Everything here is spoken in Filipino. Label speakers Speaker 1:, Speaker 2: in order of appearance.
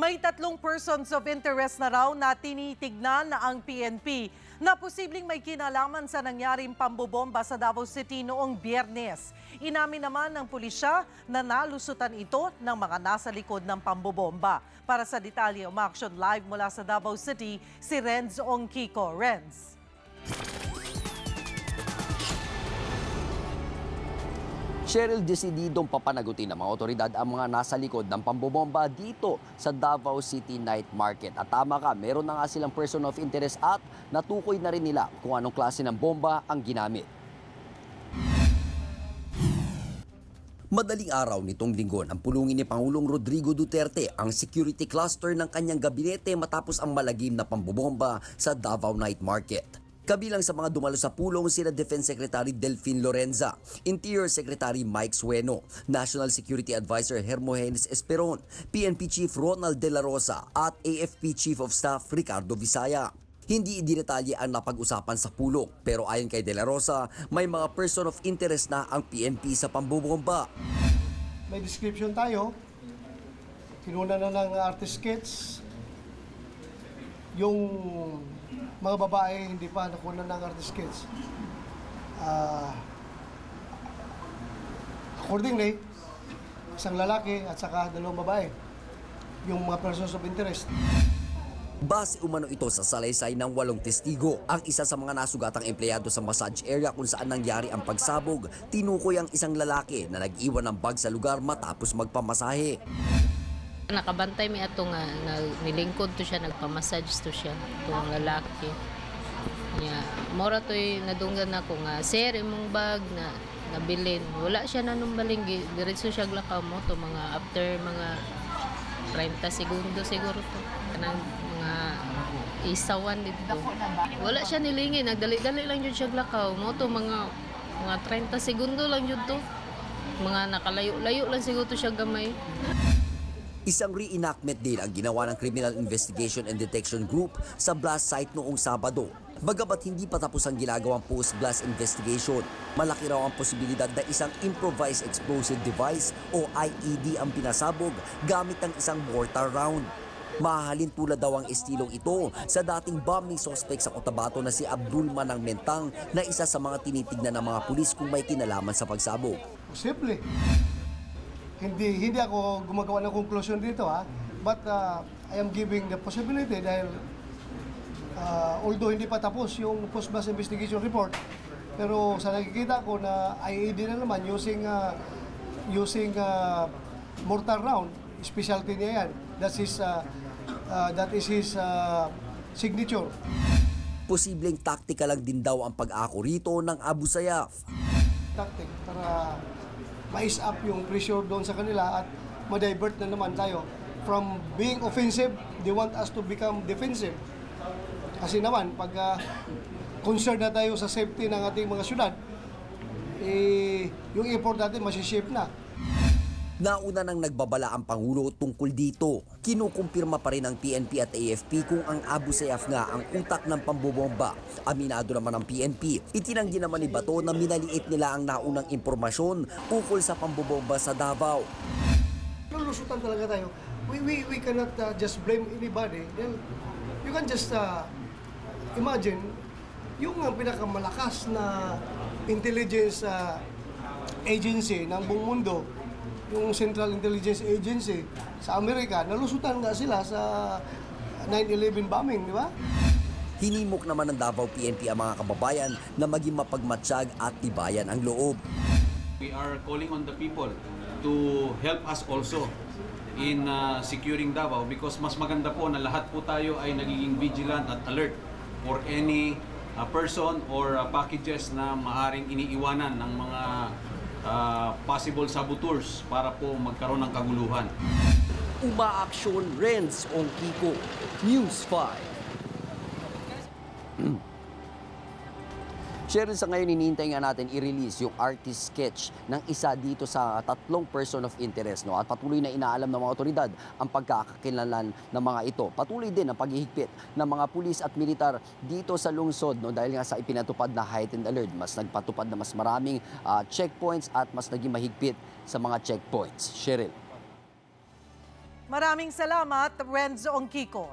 Speaker 1: May 3 persons of interest na raw na tinitignan na ang PNP na posibleng may kinalaman sa nangyaring pambobomba sa Davao City noong Biyernes. Inamin naman ng pulisya na nalusutan ito ng mga nasa likod ng pambobomba. Para sa detalye, umaksyon live mula sa Davao City, si Renz Ongkiko. Renz.
Speaker 2: Cheryl, desididong papanagutin ng mga otoridad ang mga nasa likod ng pambobomba dito sa Davao City Night Market. At tama ka, meron na nga silang person of interest at natukoy na rin nila kung anong klase ng bomba ang ginamit. Madaling araw nitong linggo nang pulungin ni Pangulong Rodrigo Duterte ang security cluster ng kanyang gabinete matapos ang malagim na pambobomba sa Davao Night Market. Kabilang sa mga dumalo sa pulong sina Defense Secretary Delfin Lorenza, Interior Secretary Mike Sueno, National Security Advisor Hermogenes Esperon, PNP Chief Ronald De La Rosa at AFP Chief of Staff Ricardo Visaya. Hindi idinetalye ang napag-usapan sa pulong pero ayon kay De La Rosa, may mga person of interest na ang PNP sa pambobomba.
Speaker 3: May description tayo, kinuna na ng artist sketch, yung mga babae hindi pa nakuha ng artist sketch. Accordingly, isang lalaki at saka 2 babae, yung mga persons of interest.
Speaker 2: Base umano ito sa salaysay ng 8 testigo. Ang isa sa mga nasugatang empleyado sa massage area kung saan nangyari ang pagsabog, tinukoy ang isang lalaki na nag-iwan ng bag sa lugar matapos magpamasahe.
Speaker 4: Nakabantay mi ato nga nilingkod to siya, nagpamassage to siya, itong lalaki. Mora to'y nadunggan ako nga, sir, imong bag na nabilin. Wala siya nanumbaling, diretso siya glakaw mo to mga after mga 30 segundo siguro to. Kanang mga isawan dito. Wala siya nilingi, nagdali-dali lang yun siya glakaw mo to mga 30 segundo lang yun to. Mga nakalayo-layo lang siguro to siya gamay.
Speaker 2: Isang reenactment din ang ginawa ng Criminal Investigation and Detection Group sa blast site noong Sabado. Bagamat hindi pa tapos ang ginagawang post-blast investigation, malaki raw ang posibilidad na isang improvised explosive device o IED ang pinasabog gamit ng isang mortar round. Mahahalin tulad daw ang estilong ito sa dating bombing suspect sa Cotabato na si Abdul Manang Mentang na isa sa mga tinitignan ng mga pulis kung may kinalaman sa pagsabog.
Speaker 3: Posible. Hindi ako gumagawa ng conclusion dito but I am giving the possibility dahil although hindi pa tapos yung post-blast investigation report, pero sa nakikita ko na IED na naman using mortar round, specialty niya yan. That is his signature.
Speaker 2: Posibleng taktika lang din daw ang pag-ako rito ng Abu Sayyaf.
Speaker 3: Tactic para ma-ease up yung pressure doon sa kanila at ma-divert na naman tayo. From being offensive, they want us to become defensive. Kasi naman, pag concerned na tayo sa safety ng ating mga syudad, yung effort natin masishape na.
Speaker 2: Nauna nang nagbabala ang Pangulo tungkol dito. Kinukumpirma pa rin ng PNP at AFP kung ang Abu Sayyaf nga ang utak ng pambobomba. Aminado naman ng PNP. Itinanggi naman ni Bato na minaliit nila ang naunang impormasyon ukol sa pambobomba sa Davao.
Speaker 3: Lulusutan talaga tayo. We cannot just blame anybody. Then, you can just imagine yung pinakamalakas na intelligence agency ng buong mundo, yung Central Intelligence Agency sa Amerika, nalusutan nga sila sa 9/11 bombing, di ba?
Speaker 2: Hinimok naman ng Davao PNP ang mga kababayan na maging mapagmatsyag at tibayan ang loob.
Speaker 5: We are calling on the people to help us also in securing Davao because mas maganda po na lahat po tayo ay nagiging vigilant at alert for any person or packages na maaring iniiwanan ng mga possible saboteurs para po magkaroon ng kaguluhan.
Speaker 2: Umaaksyon Renz Ongkiko, News 5. Cheryl, sa ngayon hinihintay nga natin i-release yung artist sketch ng isa dito sa 3 person of interest. No? At patuloy na inaalam ng mga otoridad ang pagkakakilanlan ng mga ito. Patuloy din ang paghihigpit ng mga pulis at militar dito sa lungsod. No? Dahil nga sa ipinatupad na heightened alert, mas nagpatupad na mas maraming checkpoints at mas naging mahigpit sa mga checkpoints. Cheryl.
Speaker 1: Maraming salamat, Renzo Ongkiko.